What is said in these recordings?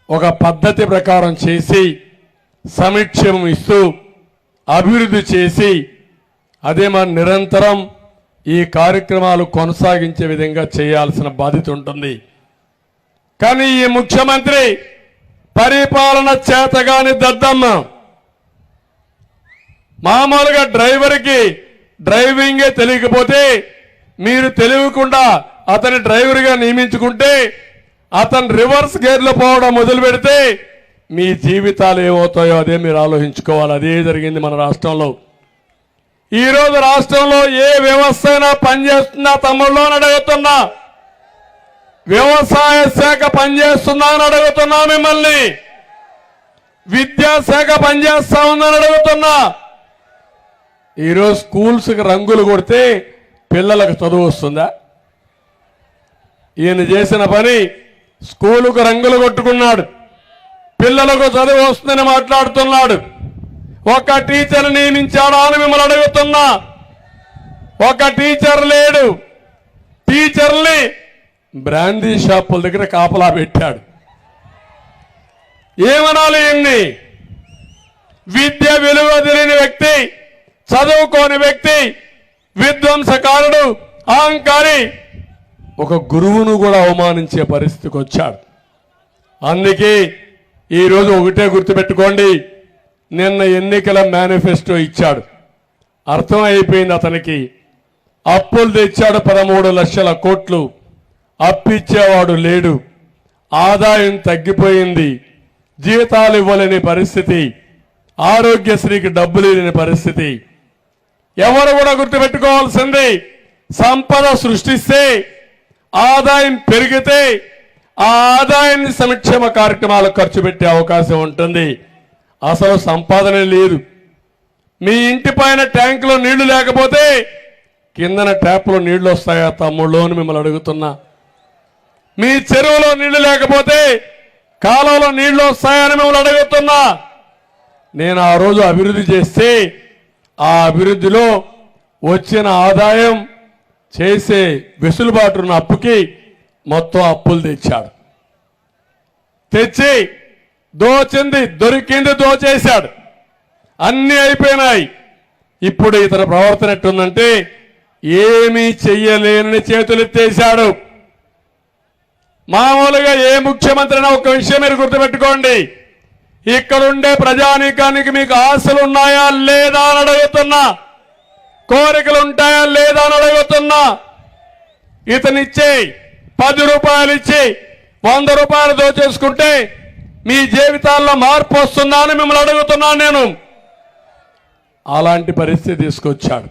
ఒక పద్ధతి ప్రకారం చేసి సంక్షేమం ఇస్తూ అభివృద్ధి చేసి అదే మన నిరంతరం ఈ కార్యక్రమాలు కొనసాగించే విధంగా చేయాల్సిన బాధ్యత ఉంటుంది. కానీ ఈ ముఖ్యమంత్రి పరిపాలన చేతగాని దద్దమ్మ. మామూలుగా డ్రైవర్కి డ్రైవింగే తెలియకపోతే మీరు తెలియకుండా అతని డ్రైవర్గా నియమించుకుంటే అతను రివర్స్ గేర్లో పోవడం మొదలు పెడితే మీ జీవితాలు ఏమవుతాయో అదే మీరు ఆలోచించుకోవాలి. అదే జరిగింది మన రాష్ట్రంలో. ఈరోజు రాష్ట్రంలో ఏ వ్యవస్థ అయినా పనిచేస్తుందా తమ్ముళ్ళు అని అడుగుతున్నా. వ్యవసాయ శాఖ పనిచేస్తుందా అని అడుగుతున్నా మిమ్మల్ని. విద్యాశాఖ పనిచేస్తా ఉందని అడుగుతున్నా. ఈరోజు స్కూల్స్కి రంగులు కొడితే పిల్లలకు చదువు వస్తుందా? ఈయన చేసిన పని స్కూలుకు రంగులు కొట్టుకున్నాడు, పిల్లలకు చదువు వస్తుందని మాట్లాడుతున్నాడు. ఒక టీచర్ నియమించాడా అని మిమ్మల్ని అడుగుతున్నా. ఒక టీచర్ లేడు. టీచర్ని బ్రాందీ షాపుల దగ్గర కాపలా పెట్టాడు. ఏమనాలి? ఎన్ని విద్య విలువ తెలియని వ్యక్తి, చదువుకోని వ్యక్తి, విధ్వంసకారుడు, అహంకారి, ఒక గురువును కూడా అవమానించే పరిస్థితికి వచ్చాడు. అందుకే ఈరోజు ఒకటే గుర్తుపెట్టుకోండి, నిన్న ఎన్నికల మేనిఫెస్టో ఇచ్చాడు. అర్థం అయిపోయింది అతనికి. అప్పులు తెచ్చాడు 13 లక్షల కోట్లు. అప్పిచ్చేవాడు లేడు. ఆదాయం తగ్గిపోయింది. జీతాలు ఇవ్వలేని పరిస్థితి. ఆరోగ్యశ్రీకి డబ్బులు లేని పరిస్థితి. ఎవరు కూడా గుర్తుపెట్టుకోవాల్సింది, సంపద సృష్టిస్తే ఆదాయం పెరిగితే ఆ ఆదాయాన్ని సంక్షేమ కార్యక్రమాలకు ఖర్చు పెట్టే అవకాశం ఉంటుంది. అసలు సంపాదన లేదు. మీ ఇంటి పైన ట్యాంకులో నీళ్లు లేకపోతే కిందన ట్యాప్లో నీళ్లు వస్తాయా తమ్ముళ్ళు అని మిమ్మల్ని అడుగుతున్నా. మీ చెరువులో నీళ్లు లేకపోతే కాలువలో నీళ్లు వస్తాయని మిమ్మల్ని అడుగుతున్నా. నేను ఆ రోజు అభివృద్ధి చేస్తే ఆ అభివృద్ధిలో వచ్చిన ఆదాయం చేసే వెసులుబాటున్న అప్పుకి మొత్తం అప్పులు తెచ్చాడు. తెచ్చి దోచింది దొరికింది దోచేశాడు. అన్నీ అయిపోయినాయి. ఇప్పుడు ఇతర ప్రవర్తన ఎట్టుందంటే ఏమీ చెయ్యలేని చేతులెత్తేశాడు. మామూలుగా ఏ ముఖ్యమంత్రి ఒక విషయం మీరు గుర్తుపెట్టుకోండి, ఇక్కడుండే ప్రజానీకానికి మీకు ఆశలు ఉన్నాయా లేదా అని అడుగుతున్నా, కోరికలు ఉంటాయా లేదా అని అడుగుతున్నా. ఇతనిచ్చే 10 రూపాయలు ఇచ్చి 100 రూపాయలు దోచేసుకుంటే మీ జీవితాల్లో మార్పు వస్తుందా అని మిమ్మల్ని అడుగుతున్నాను నేను. అలాంటి పరిస్థితి తీసుకొచ్చాడు.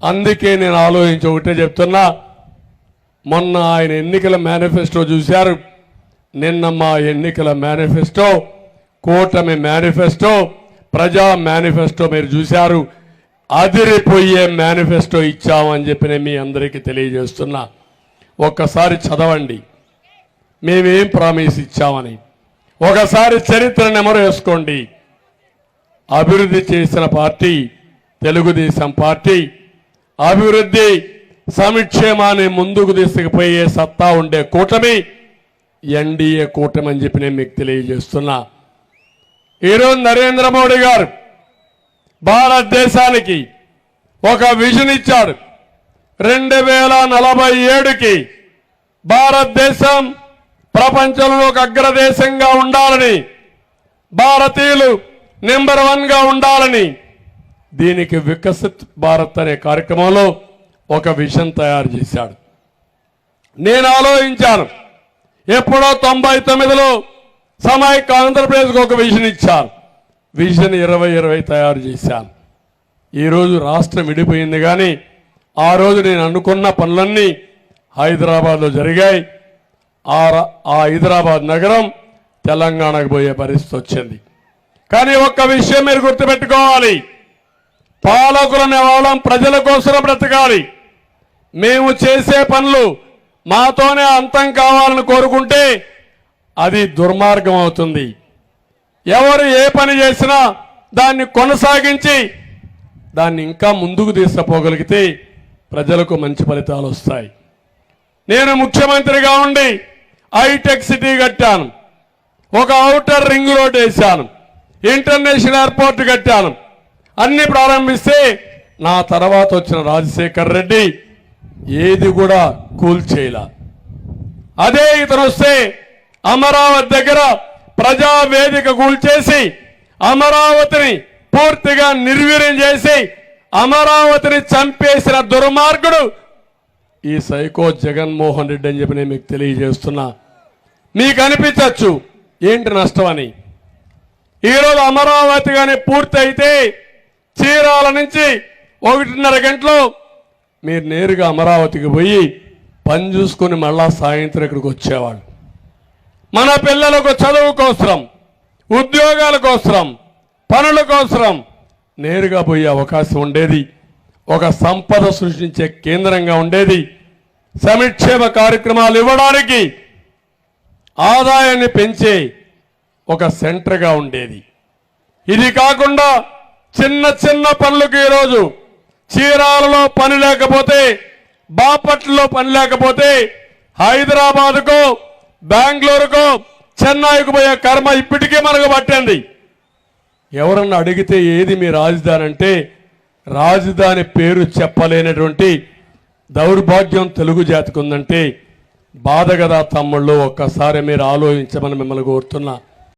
అందుకే నేను ఆలోచించి ఒకటే చెప్తున్నా, మొన్న ఆయన ఎన్నికల మేనిఫెస్టో చూశారు. నిన్న మా ఎన్నికల మేనిఫెస్టో, కూటమి మేనిఫెస్టో, ప్రజా మేనిఫెస్టో మీరు చూశారు. అదిరిపోయే మేనిఫెస్టో ఇచ్చామని చెప్పి నేను మీ అందరికీ తెలియజేస్తున్నా. ఒక్కసారి చదవండి మేమేం ప్రామిస్ ఇచ్చామని. ఒకసారి చరిత్ర నెమరు వేసుకోండి. అభివృద్ధి చేసిన పార్టీ తెలుగుదేశం పార్టీ. అభివృద్ధి సంక్షేమాన్ని ముందుకు తీసుకుపోయే సత్తా ఉండే కూటమి ఎన్డీఏ కూటమి అని చెప్పి నేను మీకు తెలియజేస్తున్నా. ఈరోజు నరేంద్ర మోడీ గారు భారతదేశానికి ఒక విజన్ ఇచ్చాడు. 2047కి భారతదేశం ప్రపంచంలో ఒక అగ్రదేశంగా ఉండాలని, భారతీయులు నెంబర్ 1గా ఉండాలని. దీనికి వికసిత్ భారత్ అనే కార్యక్రమంలో ఒక విజన్ తయారు చేశాడు. నేను ఆలోచించాను, ఎప్పుడో 99లో సమైక్య ఆంధ్రప్రదేశ్కి ఒక విజన్ ఇచ్చారు. విజన్ 2020 తయారు చేశాను. ఈరోజు రాష్ట్రం విడిపోయింది, కానీ ఆ రోజు నేను అనుకున్న పనులన్నీ హైదరాబాద్లో జరిగాయి. ఆ హైదరాబాద్ నగరం తెలంగాణకు పోయే పరిస్థితి వచ్చింది. కానీ ఒక్క విషయం మీరు గుర్తుపెట్టుకోవాలి, పాలకులను వాళ్ళం ప్రజల కోసం బ్రతకాలి. మేము చేసే పనులు మాతోనే అంతం కావాలని కోరుకుంటే అది దుర్మార్గం అవుతుంది. ఎవరు ఏ పని చేసినా దాన్ని కొనసాగించి దాన్ని ఇంకా ముందుకు తీసుకుపోగలిగితే ప్రజలకు మంచి ఫలితాలు వస్తాయి. నేను ముఖ్యమంత్రిగా ఉండి హైటెక్ సిటీ కట్టాను. ఒక ఔటర్ రింగ్ రోడ్ వేశాను, ఇంటర్నేషనల్ ఎయిర్పోర్ట్ కట్టాను, అన్ని ప్రారంభిస్తే నా తర్వాత వచ్చిన రాజశేఖర్ రెడ్డి ఏది కూడా కూల్చేయలా. అదే ఇతను వస్తే అమరావతి దగ్గర ప్రజావేదిక కూల్చేసి అమరావతిని పూర్తిగా నిర్వీర్యం చేసి అమరావతిని చంపేసిన దుర్మార్గుడు ఈ సైకో జగన్మోహన్ రెడ్డి అని చెప్పి నేను మీకు తెలియజేస్తున్నా. మీకు అనిపించవచ్చు ఏంటి నష్టం అని. ఈరోజు అమరావతి కానీ పూర్తి అయితే చీరాల నుంచి 1:30 గంటలు మీరు నేరుగా అమరావతికి పోయి పని చూసుకొని మళ్ళా సాయంత్రం ఇక్కడికి వచ్చేవాళ్ళు. మన పిల్లలకు చదువు కోసరం, ఉద్యోగాల కోసరం, పనుల కోసరం నేరుగా పోయే అవకాశం ఉండేది. ఒక సంపద సృష్టించే కేంద్రంగా ఉండేది. సంక్షేమ కార్యక్రమాలు ఇవ్వడానికి ఆదాయాన్ని పెంచే ఒక సెంటర్గా ఉండేది. ఇది కాకుండా చిన్న చిన్న పనులకు ఈరోజు చీరాలలో పని లేకపోతే, బాపట్లలో పని లేకపోతే హైదరాబాద్కో బెంగళూరుకో చెన్నైకు పోయే కర్మ ఇప్పటికే మనకు పట్టింది. ఎవరన్నా అడిగితే ఏది మీ రాజధాని అంటే రాజధాని పేరు చెప్పలేనటువంటి దౌర్భాగ్యం తెలుగు జాతికి ఉందంటే బాధ కదా తమ్ముళ్ళు. ఒక్కసారి మీరు ఆలోచించమని మిమ్మల్ని కోరుతున్నా.